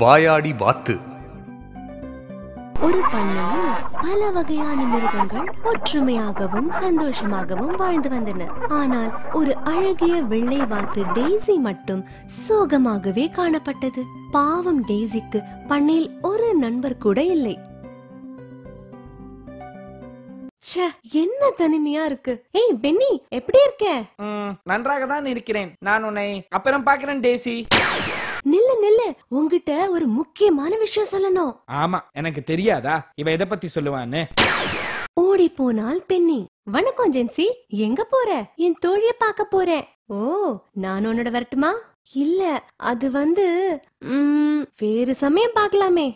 வாயாடி வாத்து. ஒரு பண்ணையில் பல வகையான மிருகங்கள் ஒற்றுமையாகவும் சந்தோஷமாகவும் வாழ்ந்து வந்தன. ஆனால் ஒரு அழகிய வெள்ளை வாத்து டெய்ஸி மட்டும் சோகமாகவே காணப்பட்டது. பாவம் டெய்ஸிக்கு பண்ணையில் ஒரு நண்பர் கூட இல்லை. என்ன தனிமையா இருக்கு. ஏய் பென்னி, எப்படி இருக்க? நன்றாக தான் இருக்கிறேன். நான் உன்னை அப்புறம் பார்க்கிறேன் டேசி. நில்லு நில்லு, உன்கிட்ட ஒரு முக்கியமான விஷயம் சொல்லணும். ஆமா, எனக்கு தெரியாதா இவ எதை பத்தி சொல்லுவான்னு? ஓடி போனால் பென்னி. வணக்கம் ஜென்சி, எங்க போற? என் தோழிய பார்க்க போறேன். ஓ, நான் உன்னோட வரட்டுமா? இல்ல, அது வேறு சமயம் பார்க்கலாமே.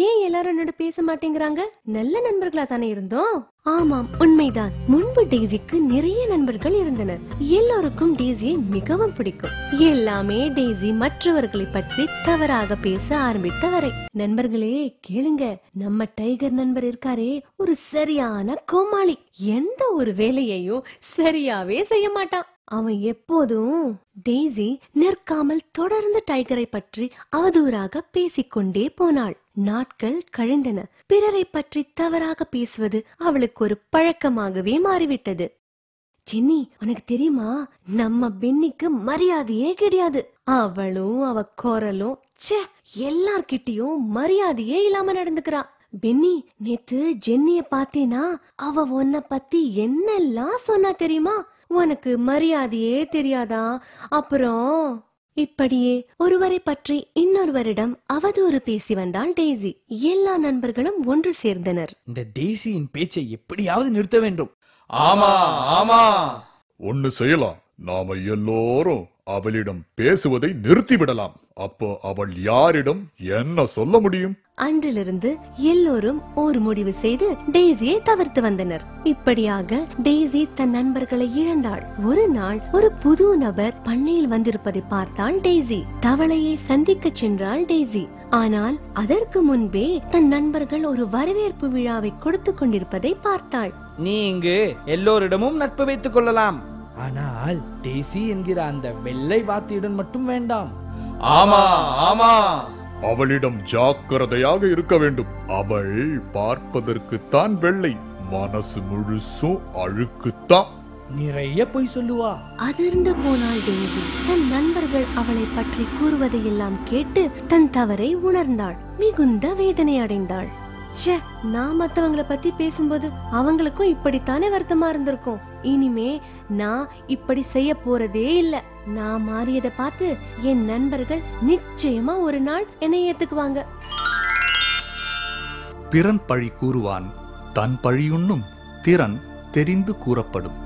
ஏன் எல்லாரும் என்னோட பேச மாட்டேங்கிறாங்க? நல்ல நண்பர்களா தானே இருந்தோம். ஆமாம், உண்மைதான். முன்பு டெய்ஸிக்கு நிறைய நண்பர்கள் இருந்தனர். எல்லோருக்கும் டெய்ஸியை மிகவும் பிடிக்கும். எல்லாமே டெய்ஸி மற்றவர்களை பற்றி தவறாக பேச ஆரம்பித்த வரை. நண்பர்களே கேளுங்க, நம்ம டைகர் நண்பர் இருக்காரே, ஒரு சரியான கோமாளி. எந்த ஒரு வேலையையும் சரியாவே செய்ய மாட்டான். அவன் எப்போதும் டெய்ஸி நிற்காமல் தொடர்ந்து டைகரை பற்றி அவதூறாக பேசிக்கொண்டே போனாள். நாட்கள் கழிந்தன. பிறரை பற்றி தவறாக பேசுவது அவளுக்கு ஒரு பழக்கமாகவே மாறிவிட்டது. ஜென்னி, உனக்கு தெரியுமா, நம்ம பென்னிக்கு மரியாதையே கிடையாது. அவளும் அவ குரலும் எல்லார்கிட்டயும் மரியாதையே இல்லாம நடந்துக்கிறா. பென்னி, நேத்து ஜென்னிய பாத்தீனா? அவ உன்னை பத்தி என்னெல்லாம் சொன்னா தெரியுமா? உனக்கு மரியாதையே தெரியாதா? அப்புறம் இப்படியே ஒருவரை பற்றி இன்னொருவரிடம் அவதூறு பேசி வந்தாள் டெய்ஸி. எல்லா நண்பர்களும் ஒன்று சேர்ந்தனர். இந்த டெய்ஸியின் பேச்சை எப்படியாவது நிறுத்த வேண்டும். ஆமா ஆமா, ஒன்னு செய்யலாம். நாம எல்லோரும் அவளிடம் பேசுவதை நிறுத்திவிடலாம். அப்போ அவள் யாரிடம் என்ன சொல்ல முடியும்? அன்றிலிருந்து எல்லோரும் ஒரு முடிவு செய்து டெய்ஸியை தவிர்த்து வந்தனர். இப்படியாக டெய்ஸி தன் நண்பர்களை இழந்தாள். ஒரு நாள் ஒரு புது நபர் பண்ணையில் வந்திருப்பதை பார்த்தாள் டெய்ஸி. தவளையை சந்திக்க சென்றாள் டெய்ஸி. ஆனால் அதற்கு முன்பே தன் நண்பர்கள் ஒரு வரவேற்பு விழாவை கொடுத்து கொண்டிருப்பதை பார்த்தாள். நீ இங்கு எல்லோரிடமும் நட்பு வைத்துக் கொள்ளலாம். ஆனால் டெய்ஸி என்கிற அந்த வெள்ளை வாத்தியுடன் மட்டும் வேண்டாம். ஆமா ஆமா, அவளிடம் ஜாக்கிரதையாக இருக்க வேண்டும். அவள் பார்ப்பதற்குத்தான் வெள்ளை, மனசு முழுசும் அழுக்குத்தான். நிறைய பொய் சொல்லுவா. அதிர்ந்து போனாள் டெய்ஸி. தன் நண்பர்கள் அவளை பற்றி கூறுவதையெல்லாம் கேட்டு தன் தவறை உணர்ந்தாள். மிகுந்த வேதனை அடைந்தாள். நான் மத்தவங்களை பத்தி பேசும்போது அவங்களுக்கும் இப்படித்தானே வருத்தமா இருந்திருக்கும். இனிமே நான் இப்படி செய்ய போறதே இல்ல. நான் மாறியதை பார்த்து என் நண்பர்கள் நிச்சயமா ஒரு நாள் என்னை ஏத்துக்குவாங்க. பிறன் பழி கூறுவான், தன் பழியுண்ணும் திறன் தெரிந்து கூறப்படும்.